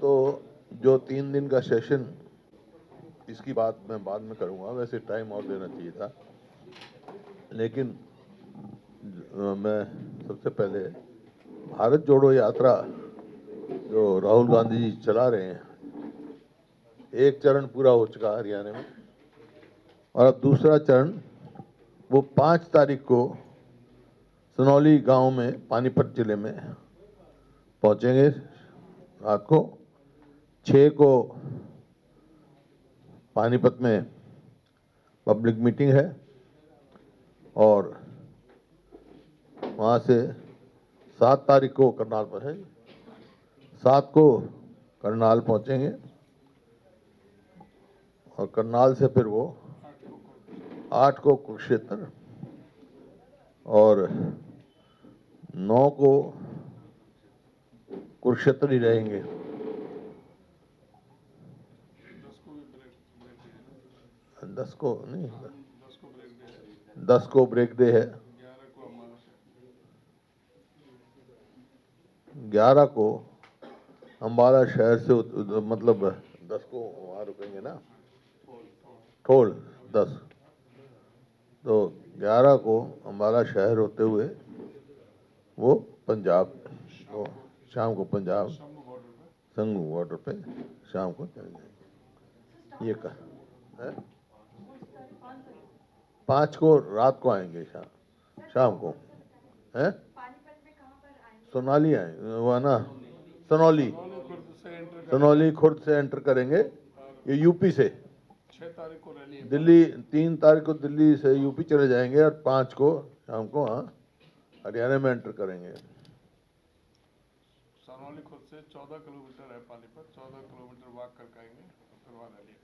तो जो 3 दिन का सेशन, इसकी बात मैं बाद में करूंगा, वैसे टाइम और देना चाहिए था, लेकिन मैं सबसे पहले भारत जोड़ो यात्रा जो राहुल गांधी जी चला रहे हैं, एक चरण पूरा हो चुका हरियाणा में और अब दूसरा चरण वो 5 तारीख को सनौली गांव में पानीपत जिले में पहुंचेंगे रात को। 6 को पानीपत में पब्लिक मीटिंग है और वहाँ से 7 तारीख को करनाल पर है, 7 को करनाल पहुँचेंगे और करनाल से फिर वो 8 को कुरुक्षेत्र और 9 को कुरुक्षेत्र ही रहेंगे। 10 को नहीं, 10 को ब्रेक डे है, 11 को अम्बाला शहर से मतलब 10 को वहाँ रुकेंगे ना, ठोल 10, तो 11 को अम्बाला शहर होते हुए वो पंजाब, वो शाम को पंजाब संगू बॉर्डर पे शाम को चले जाएंगे। ये कहा है 5 को रात को आएंगे, शाम को है सोनाली आएंगे, वो है ना सनौली खुर्द से एंटर करेंगे। ये यूपी से 6 तारीख को रैली है दिल्ली, 3 तारीख को दिल्ली से यूपी चले जाएंगे और 5 को शाम को हाँ हरियाणा में एंटर करेंगे। सनौली खुद से 14 किलोमीटर है पानीपत, 14 किलोमीटर वॉक करके आएंगे फिर वहाँ रैली।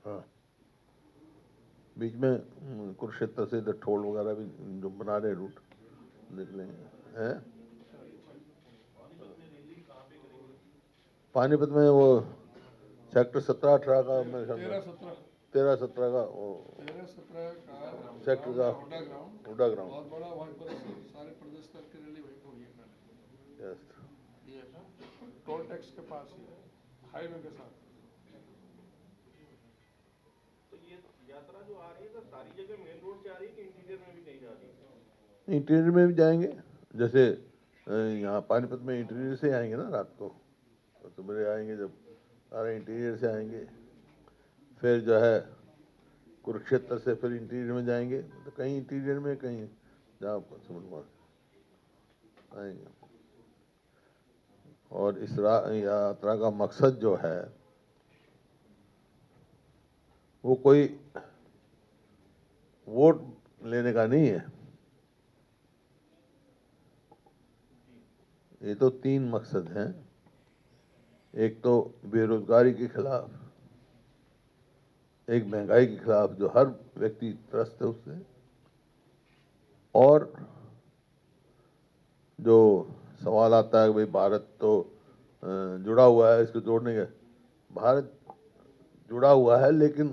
हाँ, बीच में कुरुक्षेत्र से इधर ठोल वगैरह भी जो बना रहे रूट देख लेंगे हैं। पानीपत में वो सेक्टर 17-18 का मेरे ख्याल 13-17 का वो 13-17 का सेक्टर का हुडा ग्राउंड बहुत बड़ा, वहाँ पर सारे प्रदेश स्तर की रैली वहीं पर हुई है। यस, ये टोल टैक्स के पास ही है, हाईवे के साथ। तो ये यात्रा जो आ रही है सर सारी जगह मेन रोड से आ रही है कि इंटीरियर में भी कहीं जा रही है? इंटीरियर में भी जाएंगे, जैसे यहाँ पानीपत में इंटीरियर से आएंगे ना रात को, तो सुबह आएंगे जब सारे इंटीरियर से आएंगे, फिर जो है कुरुक्षेत्र से फिर इंटीरियर में जाएंगे, तो कहीं इंटीरियर में कहीं जहाँ समुद्र आएंगे। और इस यात्रा का मकसद जो है वो कोई वोट लेने का नहीं है। ये तो 3 मकसद हैं। एक तो बेरोजगारी के खिलाफ, एक महंगाई के खिलाफ जो हर व्यक्ति त्रस्त है उससे, और जो सवाल आता है कि भाई भारत तो जुड़ा हुआ है, इसको जोड़ने का, भारत जुड़ा हुआ है लेकिन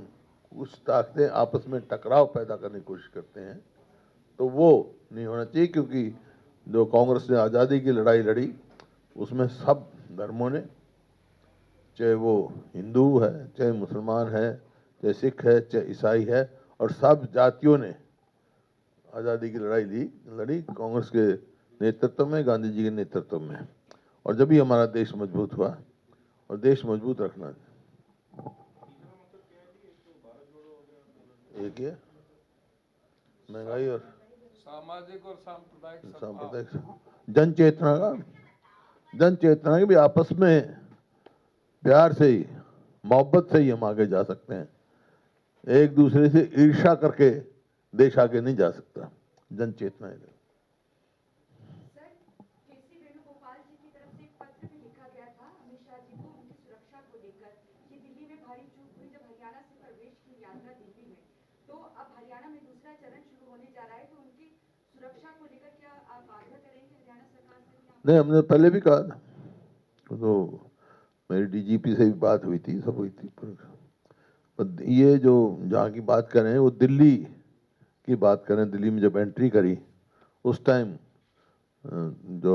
कुछ ताकतें आपस में टकराव पैदा करने की कोशिश करते हैं, तो वो नहीं होना चाहिए। क्योंकि जो कांग्रेस ने आज़ादी की लड़ाई लड़ी उसमें सब धर्मों ने, चाहे वो हिंदू है, चाहे मुसलमान है, चाहे सिख है, चाहे ईसाई है, और सब जातियों ने आज़ादी की लड़ाई लड़ी कांग्रेस के नेतृत्व में, गांधी जी के नेतृत्व में। और जब भी हमारा देश मजबूत हुआ, और देश मजबूत रखना एक है महंगाई और सामाजिक और सांप्रदायिक जन चेतना के भी आपस में प्यार से ही, मोहब्बत से ही हम आगे जा सकते हैं। एक दूसरे से ईर्ष्या करके देश आगे नहीं जा सकता। जन चेतना है। नहीं, हमने पहले भी कहा था, तो मेरी डीजीपी से भी बात हुई थी, सब हुई थी, पर ये जो जहाँ की बात कर रहे हैं वो दिल्ली की बात करें। दिल्ली में जब एंट्री करी उस टाइम जो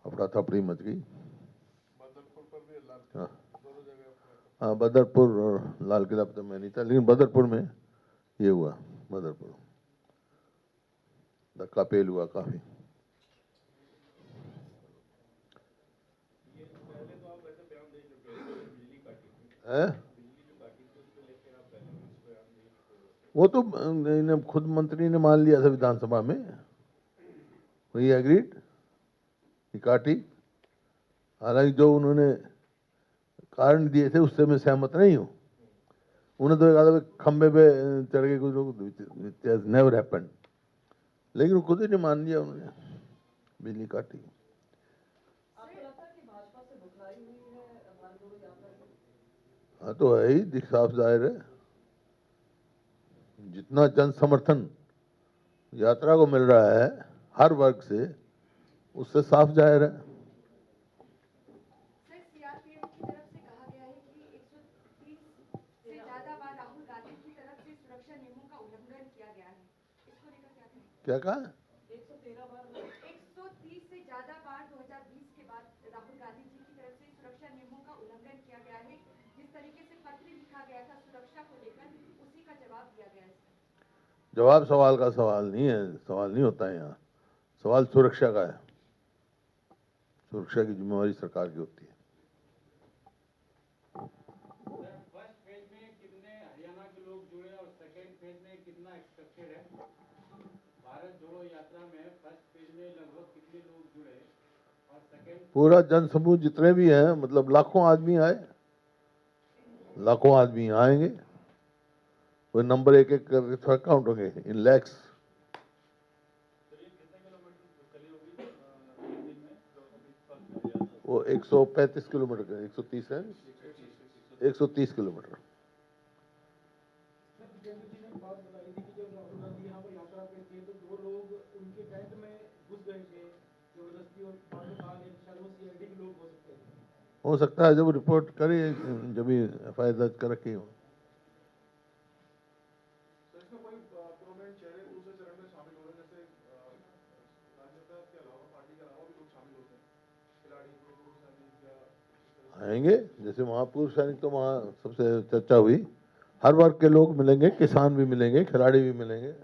अफरा तफरी मच गई। बदरपुर पर भी लाल हाँ दोनों जगह हाँ, बदरपुर और लाल किला पे तो मैं नहीं था, लेकिन बदरपुर में ये हुआ। बदरपुर धक्का पेल हुआ काफी। ये पहले तो आप वैसे बयान दे चुके हो बिजली काटी थी, है बिजली जो काटी थी उसको लेकर आप पहले भी बयान दे चुके हो। वो तो इन्हें खुद मंत्री ने मान लिया था विधानसभा में, वही एग्रीड कि काटी। हालांकि जो उन्होंने कारण दिए थे उससे मैं सहमत नहीं हूँ। उन्होंने तो कहा था खंबे पे चढ़ के कुछ लोग, नेवर हैपेंड, लेकिन वो खुद ही नहीं मान लिया उन्होंने, बिजली काटी। आपको लगता है कि भाजपा से बुखलाई हुई है भारत जोड़ो यात्रा से? हाँ तो है ही, साफ जाहिर है। जितना जन समर्थन यात्रा को मिल रहा है हर वर्ग से, उससे साफ जाहिर है। सर, सीआरपीएफ की तरफ से कहा गया है कि 130 से ज्यादा बार राहुल गांधी की तरफ से सुरक्षा नियमों का उल्लंघन किया गया है, इसको लेकर क्या कहें? क्या कहा? 113 बार 130 से ज्यादा बार 2020 के बाद राहुल गांधी जी की तरफ से सुरक्षा नियमों का उल्लंघन किया गया है। जिस तरीके से पत्र लिखा गया था सुरक्षा को लेकर, उसी का जवाब दिया गया है। जवाब सवाल का सवाल नहीं है, सवाल नहीं होता है यहाँ। सवाल सुरक्षा का है। सुरक्षा की जिम्मेवारी सरकार की होती है। फर्स्ट फेज में कितने हरियाणा के लोग जुड़े और सेकेंड फेज में कितना एक्सपेक्टेड है? भारत जोड़ो यात्रा में फर्स्ट फेज में लगभग कितने लोग जुड़े और सेकेंड? पूरा जनसमूह जितने भी हैं, मतलब लाखों आदमी आए, लाखों आदमी आएंगे। वो नंबर एक एक करके थोड़ा काउंट होंगे, इन लैक्स। चलिए कितने किलोमीटर चली होगी दिन में जो अभी फर्स्ट वो 135 किलोमीटर का, 130 है, 130 किलोमीटर। जितेंद्र जी ने बात बताई थी कि जब राहुल गांधी यहाँ पर यात्रा पे थे तो 2 लोग उनके टेंट में घुस गए थे जबरदस्ती, और बाद में कहा गया कि शायद वो सीआईडी के लोग हो सकते हैं। हो सकता है, जब रिपोर्ट करी, जब एफआईआर दर्ज कर रखी हो। सर, इसमें कोई प्रोमिनेंट चेहरे दूसरे चरण में शामिल हो रहे हैं, जैसे राजनेता के अलावा, पार्टी के अलावा भी लोग शामिल होते हैं, खिलाड़ी, पूर्व सैनिक या आएंगे। जैसे वहाँ पूर्व सैनिक तो वहाँ सबसे चर्चा हुई, हर वर्ग के लोग मिलेंगे, किसान भी मिलेंगे, खिलाड़ी भी मिलेंगे।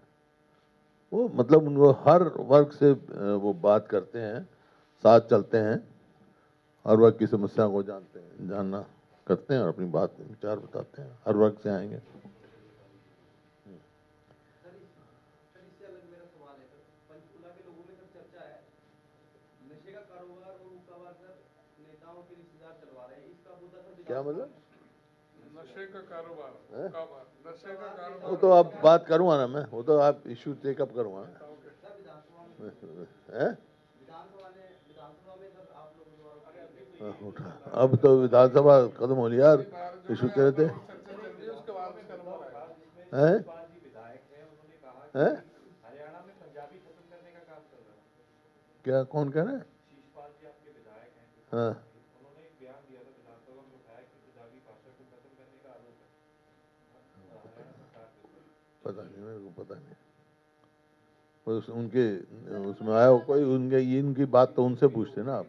वो मतलब उनको हर वर्ग से वो बात करते हैं, साथ चलते हैं, हर वर्ग की समस्या को जानते हैं, जानना करते हैं और अपनी बात विचार बताते हैं। हर वर्ग से आएंगे। सर इससे अलग मेरा सवाल है सर, पंचकुला के लोगों में सर चर्चा है नशे का कारोबार और हुक्काबाज सर नेताओं के रिश्तेदार चलवा रहे हैं, इसका मुद्दा सर क्या मतलब? नशे का कारोबार, हैं? कारोबार, नशे का कारोबार। वो तो आप बात करूँगा ना मैं, वो तो आप इशू टेकअप करूँगा। सर विधानसभा में हैं? विधानसभा में सर आप लोगों द्वारा उठा, अब तो विधानसभा खत्म हो लिया यार, इशू तेरे थे। चर्चा चल रही है, उसके बाद में करना होगा। हैं? शिवपाल जी विधायक हैं, उन्होंने कहा हैं? हरियाणा में पंजाबी खत्म करने का काम चल रहा है। क्या, कौन कह रहे हैं? शिवपाल जी आपके विधायक हैं, हाँ, उन्होंने एक बयान दिया था विधानसभा में, उठाया कि पंजाबी भाषा को खत्म करने का आरोप है हरियाणा सरकार के ऊपर। पता नहीं, मेरे को पता नहीं। उनके उसमें आया हो कोई, उनके इनकी बात तो उनसे पूछते ना आप।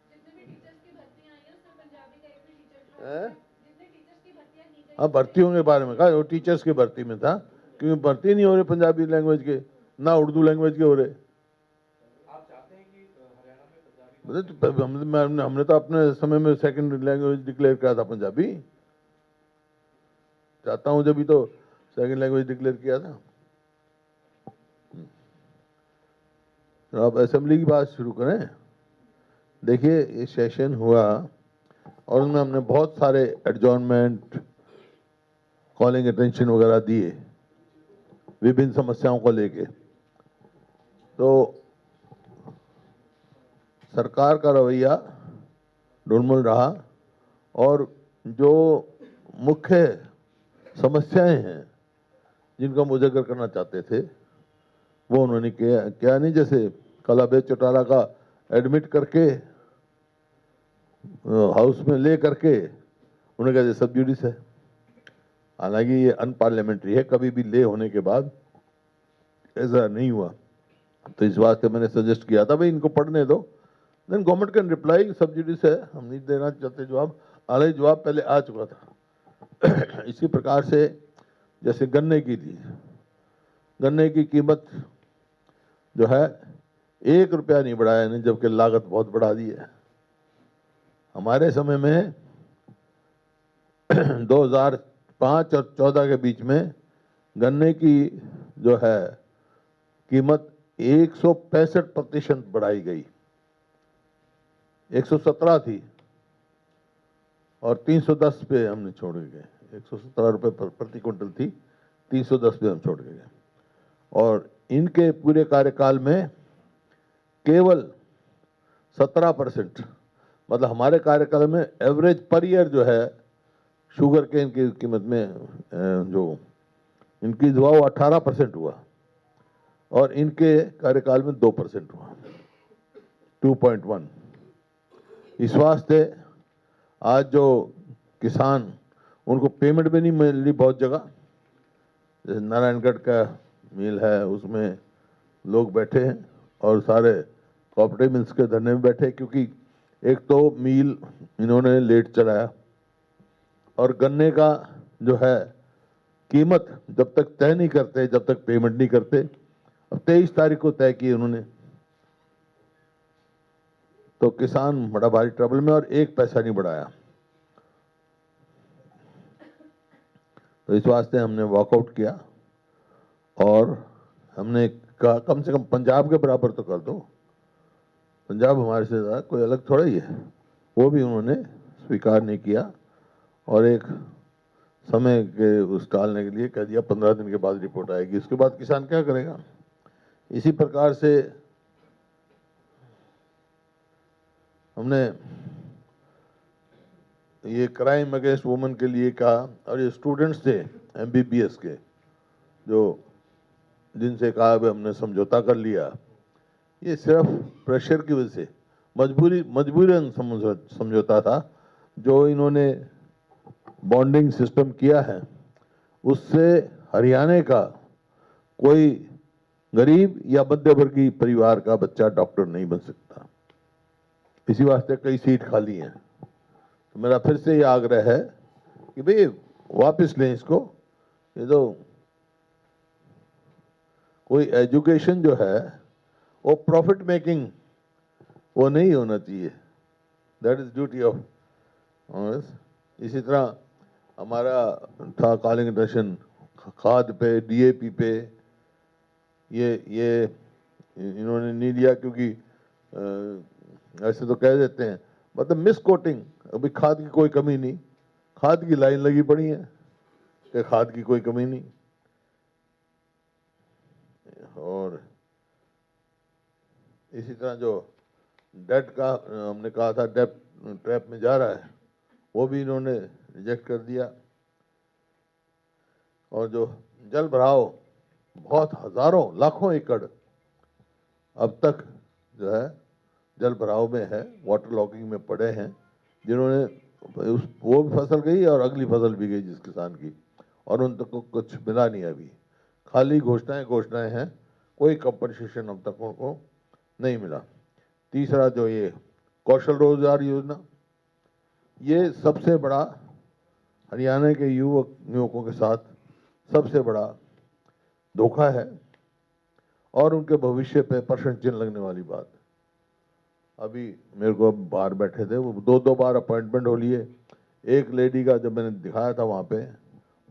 जितने भी टीचर्स की भर्तियां आई हैं उसमें पंजाबी का एक भी टीचर था। हैं? जितने टीचर्स की भर्तियां की गई हाँ, भर्तियों के बारे में कहा, वो टीचर्स की भर्ती में था, क्योंकि भर्ती नहीं हो रहे पंजाबी लैंग्वेज के, ना उर्दू लैंग्वेज के हो रहे। आप चाहते हैं कि हरियाणा में पंजाबी मतलब तो हमने तो अपने समय में सेकंड लैंग्वेज डिक्लेयर किया था पंजाबी। चाहता हूँ जब भी तो सेकंड लैंग्वेज डिक्लेयर किया था। तो आप असेंबली की बात शुरू करें। देखिए, ये सेशन हुआ और उसमें हमने बहुत सारे एडजॉर्नमेंट, कॉलिंग अटेंशन वगैरह दिए विभिन्न समस्याओं को लेके। तो सरकार का रवैया ढुलमुल रहा और जो मुख्य समस्याएं हैं जिनका हम उजागर करना चाहते थे वो उन्होंने क्या नहीं। जैसे कलाबेज चौटाला का एडमिट करके हाउस में ले करके उन्होंने कहा सब जुडिस है। हालांकि ये अनपार्लियामेंट्री है, कभी भी ले होने के बाद ऐसा नहीं हुआ। तो इस वास्ते मैंने सजेस्ट किया था भाई इनको पढ़ने दो, then government can reply subsidy से, हम नहीं देना चाहते जवाब, हालांकि जवाब पहले आ चुका था। इसी प्रकार से जैसे गन्ने की थी, गन्ने की कीमत जो है 1 रुपया नहीं बढ़ाया नहीं, जबकि लागत बहुत बढ़ा दी है। हमारे समय में 2005 और 14 के बीच में गन्ने की जो है कीमत 165% बढ़ाई गई, 117 थी और 310 पे हमने छोड़ के गए, 117 रुपये प्रति क्विंटल थी, 310 पे हम छोड़ के गए। और इनके पूरे कार्यकाल में केवल 17%, मतलब हमारे कार्यकाल में एवरेज पर ईयर जो है शुगर केन की कीमत में जो इंक्रीज हुआ वो 18% हुआ, और इनके कार्यकाल में 2% हुआ, 2.1। इस वास्ते आज जो किसान, उनको पेमेंट भी नहीं मिल रही बहुत जगह। जैसे नारायणगढ़ का मिल है, उसमें लोग बैठे हैं और सारे कोऑपरेटिव मिल्स के धरने में बैठे, क्योंकि एक तो मिल इन्होंने लेट चलाया, और गन्ने का जो है कीमत जब तक तय नहीं करते, जब तक पेमेंट नहीं करते, अब 23 तारीख को तय की उन्होंने, तो किसान बड़ा भारी ट्रबल में, और 1 पैसा नहीं बढ़ाया। तो इस वास्ते हमने वॉकआउट किया और हमने कहा कम से कम पंजाब के बराबर तो कर दो। पंजाब हमारे से ज़्यादा कोई अलग थोड़ा ही है, वो भी उन्होंने स्वीकार नहीं किया, और एक समय के उस टालने के लिए कह दिया 15 दिन के बाद रिपोर्ट आएगी, इसके बाद किसान क्या करेगा। इसी प्रकार से हमने ये क्राइम अगेंस्ट वुमेन के लिए कहा, और ये स्टूडेंट्स थे MBBS के, जो जिनसे कहा भाई हमने समझौता कर लिया, ये सिर्फ प्रेशर की वजह से, मजबूरन समझौता था। जो इन्होंने बॉन्डिंग सिस्टम किया है, उससे हरियाणा का कोई गरीब या मध्यवर्गीय परिवार का बच्चा डॉक्टर नहीं बन सकता। इसी वास्ते कई सीट खाली हैं। तो मेरा फिर से ये आग्रह है कि भाई वापस लें इसको। ये तो कोई एजुकेशन जो है वो प्रॉफिट मेकिंग वो नहीं होना चाहिए, that is duty of honours. इसी तरह हमारा था कॉलिंग अटेंशन खाद पे, DAP पे, ये इन्होंने नहीं दिया, क्योंकि ऐसे तो कह देते हैं, मतलब मिस कोटिंग। अभी खाद की कोई कमी नहीं, खाद की लाइन लगी पड़ी है कि खाद की कोई कमी नहीं। और इसी तरह जो डेट का हमने कहा था डेट ट्रैप में जा रहा है, वो भी इन्होंने रिजेक्ट कर दिया। और जो जल भराव बहुत हजारों लाखों एकड़ अब तक जो है जल भराव में है, वाटर लॉगिंग में पड़े हैं, जिन्होंने वो भी फसल गई और अगली फसल भी गई जिस किसान की, और उन तक को कुछ मिला नहीं अभी, खाली घोषणाएं हैं, कोई कंपनसेशन अब तक उनको नहीं मिला। तीसरा जो ये कौशल रोजगार योजना, ये सबसे बड़ा हरियाणा के युवकों के साथ सबसे बड़ा धोखा है, और उनके भविष्य पे प्रश्न चिन्ह लगने वाली बात। अभी मेरे को बाहर बैठे थे, वो 2 बार अपॉइंटमेंट हो लिए। एक लेडी का जब मैंने दिखाया था वहाँ पे,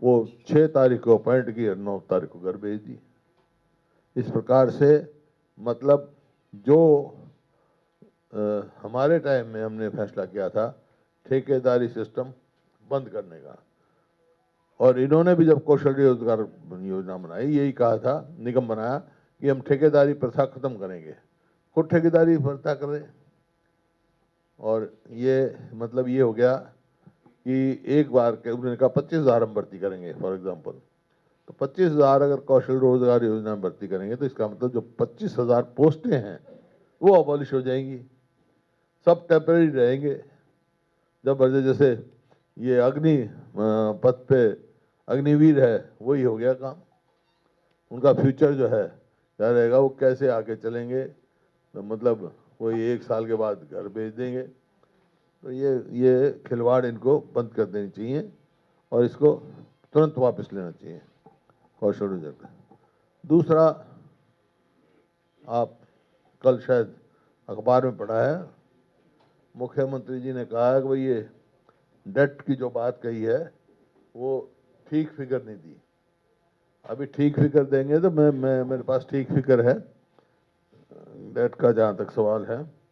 वो 6 तारीख को अपॉइंट की और 9 तारीख को घर भेज दी। इस प्रकार से मतलब जो हमारे टाइम में हमने फैसला किया था ठेकेदारी सिस्टम बंद करने का, और इन्होंने भी जब कौशल रोजगार योजना बनाई, यही कहा था, निगम बनाया कि हम ठेकेदारी प्रथा खत्म करेंगे। खुद ठेकेदारी प्रथा कर रहे, और ये मतलब ये हो गया कि एक बार के उन्होंने कहा 25,000 हम भर्ती करेंगे फॉर एग्जांपल, तो 25,000 अगर कौशल रोजगार योजना में भर्ती करेंगे तो इसका मतलब जो 25,000 पोस्टें हैं वो अबॉलिश हो जाएंगी, सब टेम्परेरी रहेंगे। जब जैसे ये अग्नि पथ पे अग्निवीर है, वही हो गया काम। उनका फ्यूचर जो है क्या रहेगा, वो कैसे आके चलेंगे, तो मतलब कोई 1 साल के बाद घर भेज देंगे। तो ये खिलवाड़ इनको बंद कर देनी चाहिए और इसको तुरंत वापस लेना चाहिए कौशल रोजगार का। दूसरा, आप कल शायद अखबार में पढ़ा है, मुख्यमंत्री जी ने कहा है कि भाई ये डेट की जो बात कही है वो ठीक फिगर नहीं दी। अभी ठीक फिगर देंगे तो मैं मेरे पास ठीक फिगर है डेट का, जहाँ तक सवाल है।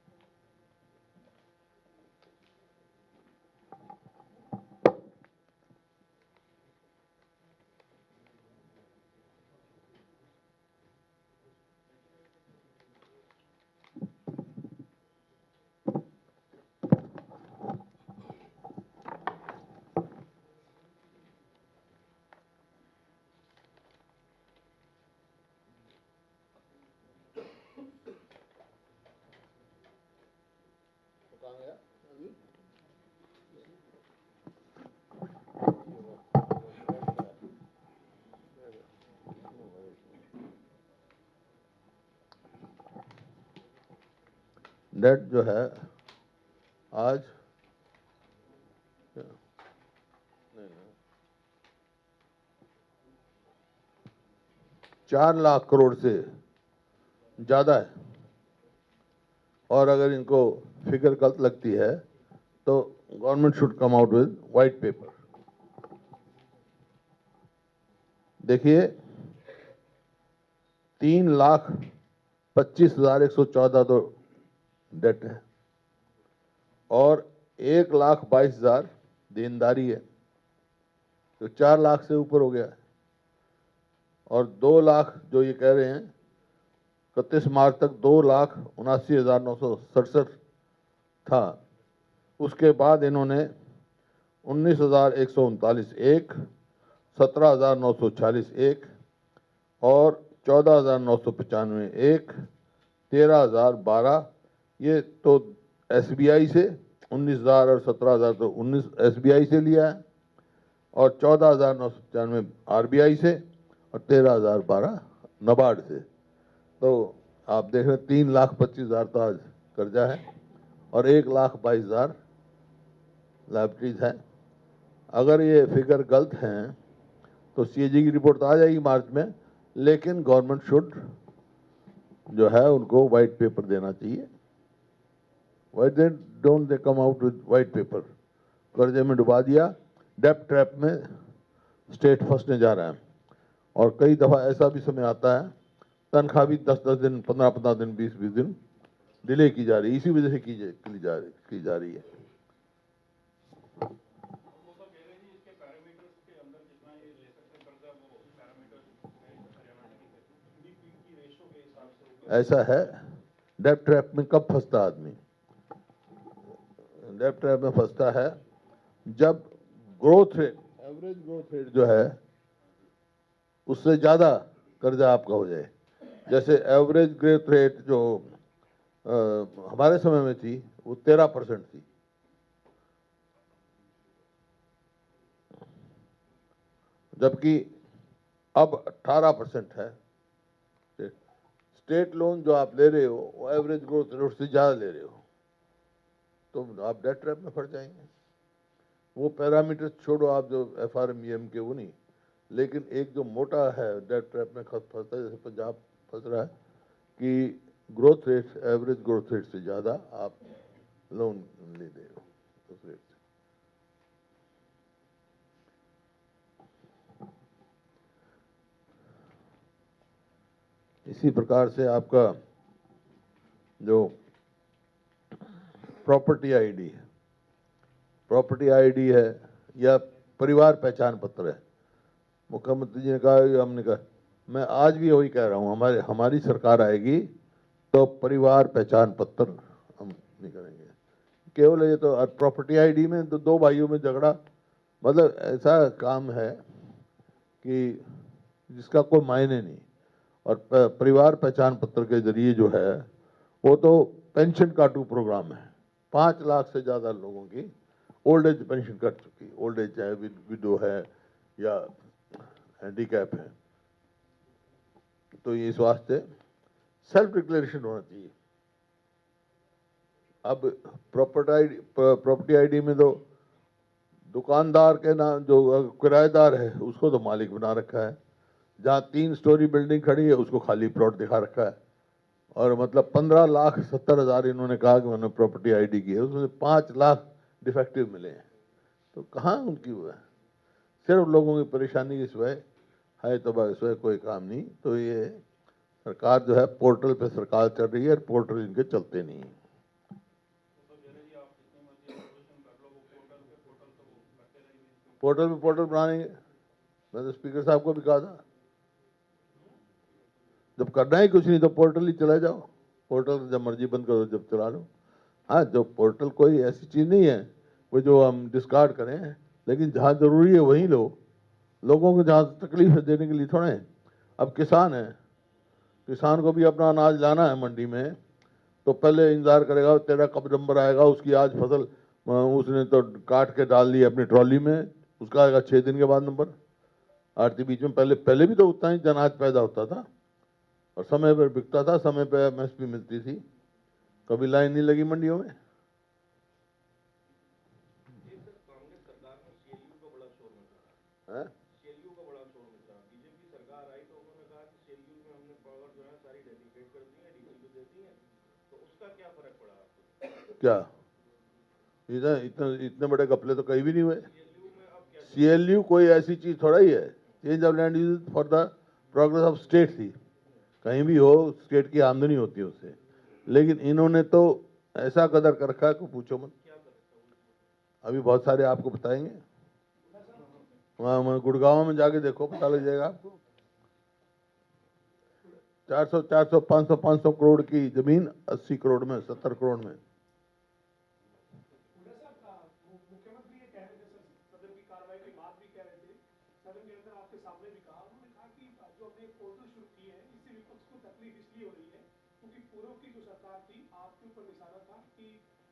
डेट जो है आज 4 लाख करोड़ से ज़्यादा है, और अगर इनको फिगर गलत लगती है तो government should come out with white paper. देखिए 3,25,114 तो डेट है और 1,22,000 देनदारी है, तो 4 लाख से ऊपर हो गया है। और 2 लाख जो ये कह रहे हैं 31 मार्च तक 2,79,967 था, उसके बाद इन्होंने 19,139 एक, 17,940 एक और 14,995 एक, 13,012, ये तो SBI से 19,000 और 17,000 तो 19 SBI से लिया है, और 14,995 RBI से और 13,012 NABARD से। तो आप देख रहे हैं 3,25,000 तो आज कर्जा है और 1,22,000 लाइबिलिटीज है। अगर ये फिगर गलत हैं तो CAG की रिपोर्ट तो आ जाएगी मार्च में, लेकिन गवर्नमेंट शुड जो है उनको वाइट पेपर देना चाहिए। Why don't they come out with white paper? कर्जे में डुबा दिया, डेप्ट ट्रैप में स्टेट फंसने जा रहा है। और कई दफ़ा ऐसा भी समय आता है तनख्वाह भी 10-10 दिन, 15-15 दिन, 20-20 दिन डिले की जा रही है, इसी वजह से की जा रही है। ऐसा है, डेप्ट ट्रैप में कब फंसता आदमी? डेप्ट ट्रैप में फंसता है जब growth rate, average growth rate जो है उससे ज़्यादा कर्जा आपका हो जाए। जैसे एवरेज ग्रोथ रेट जो हमारे समय में थी वो 13% थी, जबकि अब 18% है। स्टेट लोन जो आप ले रहे हो वो एवरेज ग्रोथ रेट से ज़्यादा ले रहे हो, तो आप डेट ट्रैप में फंस जाएंगे। वो पैरामीटर छोड़ो, आप जो FRMEM के वो नहीं, लेकिन एक जो मोटा है डेट ट्रैप में फंसता है, जैसे पंजाब फंस रहा है कि growth rate, average growth rate से ज़्यादा आप लोन ले रहे हो उस रेट से। इसी प्रकार से आपका जो प्रॉपर्टी आईडी है, या परिवार पहचान पत्र है, मुख्यमंत्री जी ने कहा, हमने कहा, मैं आज भी वही कह रहा हूँ, हमारी सरकार आएगी तो परिवार पहचान पत्र हम नहीं करेंगे। केवल ये तो प्रॉपर्टी आईडी में तो 2 भाइयों में झगड़ा, मतलब ऐसा काम है कि जिसका कोई मायने नहीं। और परिवार पहचान पत्र के जरिए जो है वो तो पेंशन काटू प्रोग्राम है। 5 लाख से ज़्यादा लोगों की ओल्ड एज पेंशन कट चुकी, ओल्ड एज है, विडो है या हैंडीकैप है। तो ये इस वास्ते सेल्फ डिक्लेरेशन होना चाहिए। अब प्रॉपर्टी आईडी में तो दुकानदार के नाम, जो किराएदार है उसको तो मालिक बना रखा है। जहाँ 3 स्टोरी बिल्डिंग खड़ी है उसको खाली प्लॉट दिखा रखा है। और मतलब 15,70,000 इन्होंने कहा कि मैंने प्रॉपर्टी आईडी की है, उसमें 5 लाख डिफेक्टिव मिले हैं। तो कहाँ उनकी वो है, सिर्फ लोगों की परेशानी की सिवाय है तो बस सिवाय कोई काम नहीं। तो ये सरकार जो है पोर्टल पे सरकार चल रही है और पोर्टल इनके चलते नहीं है। पोर्टल बनाएंगे, मैं तो स्पीकर साहब को भी कहा था, जब करना ही कुछ नहीं तो पोर्टल ही चला जाओ। पोर्टल जब मर्जी बंद करो जब चला लो। हाँ, जो पोर्टल कोई ऐसी चीज़ नहीं है वो जो हम डिस्कार्ड करें, लेकिन जहाँ जरूरी है वहीं लो। लोगों को जहाँ तकलीफ है देने के लिए थोड़े। अब किसान है, किसान को भी अपना अनाज लाना है मंडी में, तो पहले इंतजार करेगा तेरा कब नंबर आएगा। उसकी आज फसल उसने तो काट के डाल दी अपनी ट्रॉली में, उसका आएगा 6 दिन के बाद नंबर। आड़ती बीच में पहले भी तो उतना ही अनाज पैदा होता था और समय पर बिकता था, समय पर एमएसपी मिलती थी, कभी लाइन नहीं लगी मंडियों में। कांग्रेस सरकार में सीएलयू का बड़ा शोर मचा है? सीएलयू का बड़ा शोर मचा। बीजेपी सरकार आई तो उन्होंने कहा कि सीएलयू में हमने पावर जो है सारी डेलीगेट कर दी है, डीसी को दे दी है। तो उसका क्या फर्क पड़ा आपको? क्या इतने बड़े घपले तो कहीं भी नहीं हुए। सीएलयू में अब क्या सीएलयू कोई ऐसी चीज थोड़ा ही है, change of land use for the progress of state थी। कहीं भी हो स्टेट की आमदनी होती है उससे, लेकिन इन्होंने तो ऐसा कदर कर रखा है कि पूछो मत। अभी बहुत सारे आपको बताएंगे, वहाँ गुड़गांव में जाके देखो पता लग जाएगा आपको। 400 500 करोड़ की जमीन 80 करोड़ में, 70 करोड़ में। मुख्यमंत्री ये कह रहे थे सदन की कार्रवाई के बाद भी कह रहे थे, सदन के अंदर आपके सामने भी कहा, उन्होंने कहा कि जो हमने पोर्टल शुरू की है इससे विपक्ष को तकलीफ इसलिए हो रही है क्योंकि पूर्व की जो सरकार थी आपके ऊपर निशाना था कि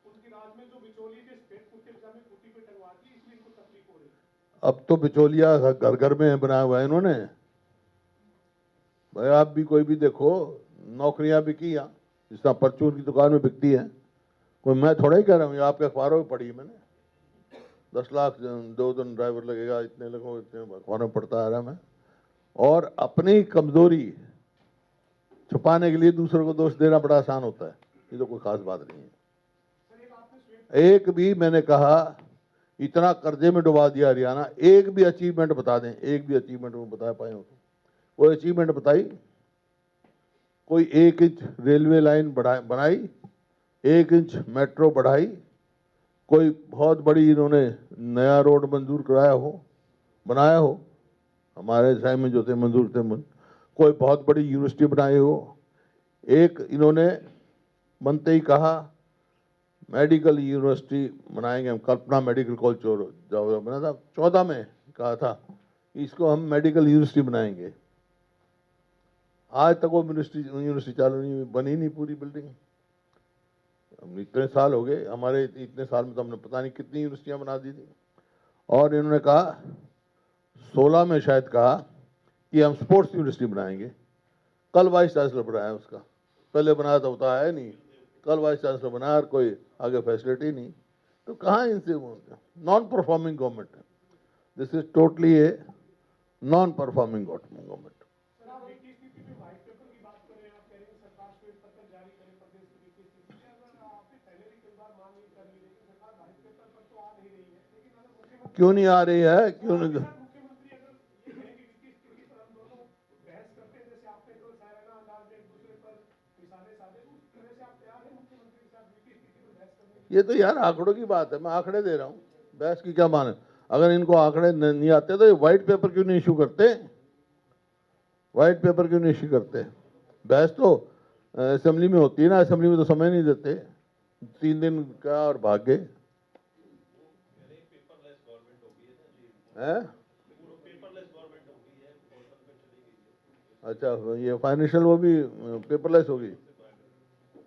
उनके राज में जो बिचौलिए के स्टेट कुत्ते में कुर्ती पे टंगवा दी, इसलिए इनको तकलीफ हो रही है। अब तो बिचौलिया घर घर में बनाया हुआ है इन्होंने। भाई आप भी कोई भी देखो, नौकरियां बिकी यहाँ, जिस तरह परचून की दुकान में बिकती है। कोई मैं थोड़ा ही कह रहा हूँ, ये आपके अखबारों में पढ़ी है मैंने। 10 लाख 2 दिन ड्राइवर लगेगा, इतने लोगों, इतने अखबारों में पढ़ता आ रहा मैं। और अपनी कमजोरी छुपाने के लिए दूसरों को दोष देना बड़ा आसान होता है, ये तो कोई खास बात नहीं है। एक भी मैंने कहा इतना कर्जे में डुबा दिया हरियाणा, एक भी अचीवमेंट बता दें, एक भी अचीवमेंट वो बता पाए हो? कोई अचीवमेंट बताई? कोई 1 इंच रेलवे लाइन बनाई, 1 इंच मेट्रो बढ़ाई, कोई बहुत बड़ी इन्होंने नया रोड मंजूर कराया हो, बनाया हो? हमारे टाइम में जो थे मंजूर थे कोई बहुत बड़ी यूनिवर्सिटी बनाई हो? एक इन्होंने बनते ही कहा मेडिकल यूनिवर्सिटी बनाएंगे हम, कल्पना मेडिकल कॉलेज जो बना था 14 में कहा था इसको हम मेडिकल यूनिवर्सिटी बनाएंगे। आज तक वो यूनिवर्सिटी चालू नहीं, बनी नहीं पूरी बिल्डिंग। हम इतने साल हो गए, हमारे इतने साल में तो हमने पता नहीं कितनी यूनिवर्सिटियां बना दी थी। और इन्होंने कहा 16 में शायद कहा कि हम स्पोर्ट्स यूनिवर्सिटी बनाएंगे। कल वाइस चांसलर बनाया उसका, पहले बनाया था होता है नहीं, कल वाइस चांसलर बनाया और कोई आगे फैसिलिटी नहीं। तो कहाँ इनसे नॉन परफॉर्मिंग गवर्नमेंट है, this is totally a non performing government. क्यों नहीं आ रही है? क्यों नहीं? मुख्यमंत्री अगर ये कहेंगे कि स्थिति पर हम दोनों बहस करते हैं, जैसे आपने तो सायराना अंदाज में एक दूसरे पर निशाने साधे, उस तरह से आप तैयार हैं मुख्यमंत्री के साथ स्थिति पर बहस करने के? ये तो यार आंकड़ों की बात है, मैं आंकड़े दे रहा हूँ, बहस की क्या माने? अगर इनको आंकड़े नहीं आते तो ये व्हाइट पेपर क्यों नहीं इशू करते? व्हाइट पेपर क्यों नहीं इशू करते? बहस तो असेंबली में होती है ना, असेंबली में तो समय नहीं देते, 3 दिन का और भाग गए हैं। अच्छा, ये फाइनेंशियल वो भी पेपरलेस होगी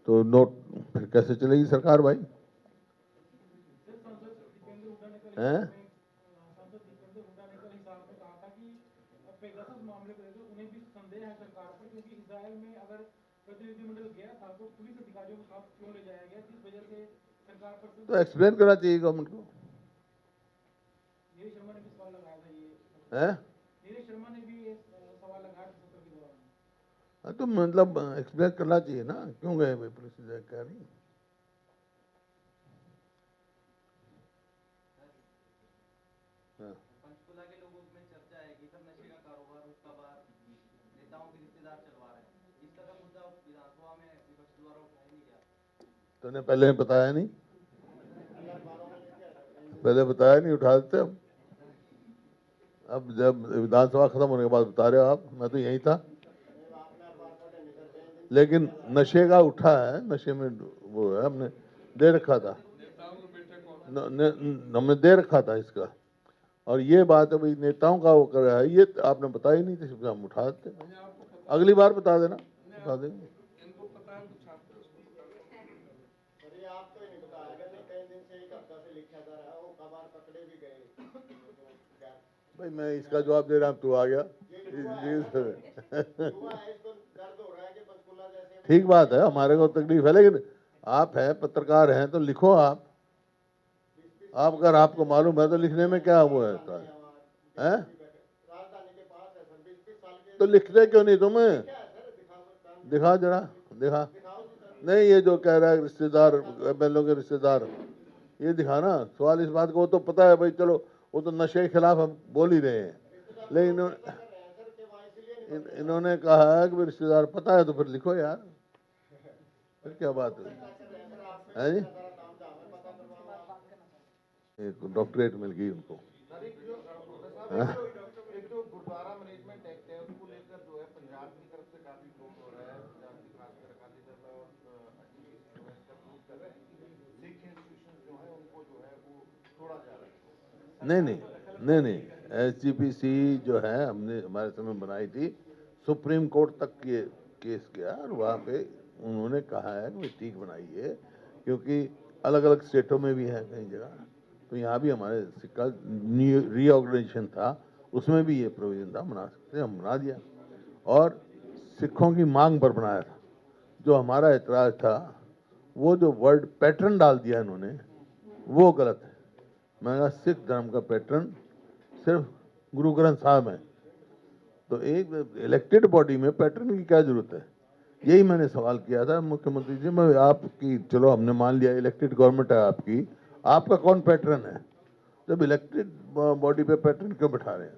तो नोट फिर कैसे चलेगी सरकार भाई? हैं? मामले को लेकर उन्हें भी संदेह है सरकार पर, क्योंकि इजराइल में अगर प्रतिनिधिमंडल गया था तो पुलिस अधिकारियों को साथ क्यों ले जाया गया, जिस वजह से सरकार पर तो एक्सप्लेन करना चाहिए गवर्नमेंट को। नीरज शर्मा ने भी सवाल लगाया था ये, है नीरज शर्मा ने भी ये सवाल लगाया था सत्र के दौरान। तो मतलब एक्सप्लेन करना चाहिए ना, क्यों गए भाई पुलिस कह रही। पंचकुला के लोगों में चर्चा है कि सर नशे का कारोबार हुक्का बार नेताओं के रिश्तेदार चलवा रहे हैं, इस तरह का मुद्दा विधानसभा में विपक्ष द्वारा उठाया नहीं गया। तूने पहले बताया नहीं, पहले बताया नहीं, उठा देते हम। अब जब विधानसभा खत्म होने के बाद बता रहे हो आप, मैं तो यही था। लेकिन नशे का उठा है, नशे में वो है, हमने दे रखा था, हमने दे रखा था इसका। और ये बात है भाई नेताओं का वो कर रहा है, ये आपने बताया ही नहीं तो हम उठा देते। अगली बार बता देना, बता देंगे। भाई मैं इसका जवाब दे रहा हूँ, तू आ गया। ठीक बात है, हमारे को तकलीफ है, लेकिन आप हैं पत्रकार हैं तो लिखो आप अगर आपको मालूम है तो लिखने में क्या वो है, तो लिखते क्यों नहीं तुम्हें? दिखा जरा, दिखा। नहीं ये जो कह रहा है रिश्तेदार, एमएलए के रिश्तेदार, ये दिखाना। सवाल इस बात को, वो तो पता है भाई, चलो वो तो नशे के खिलाफ हम बोल ही रहे हैं, लेकिन इन्होंने कहा है कि रिश्तेदार पता है, तो फिर लिखो यार, फिर क्या बात है जी। एक डॉक्टरेट मिल गई उनको। एक जो गुरुद्वारा मैनेजमेंट एक्ट है उसको लेकर जो है पंजाब की तरफ से काफी विरोध हो रहा है, पंजाब की खासकर अकाली दल और कर रहे हैं सिख इंस्टीट्यूशन जो है उनको जो है वो तोड़ा जा रहा है। नहीं, SGPC जो है हमने हमारे समय बनाई थी, सुप्रीम कोर्ट तक ये केस गया और वहाँ पे उन्होंने कहा है कि ठीक बनाई है, क्योंकि अलग अलग स्टेटों में भी है कई जगह, तो यहाँ भी हमारे सिक्का रीऑर्गेनाइजेशन था, उसमें भी ये प्रोविजन था, बना सकते हम, बना दिया। और सिखों की मांग पर बनाया था। जो हमारा एतराज़ था, वो जो वर्ड पैटर्न डाल दिया इन्होंने, वो गलत है। मैंने कहा सिख धर्म का पैटर्न सिर्फ गुरु ग्रंथ साहब है, तो एक इलेक्टेड बॉडी में पैटर्न की क्या जरूरत है? यही मैंने सवाल किया था मुख्यमंत्री जी, मैं आपकी, चलो हमने मान लिया इलेक्टेड गवर्नमेंट है आपकी, आपका कौन पैटर्न है? जब इलेक्टेड बॉडी पे पैटर्न क्यों बिठा रहे हैं?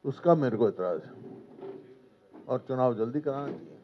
उसका मेरे को एतराज है, और चुनाव जल्दी कराना चाहिए।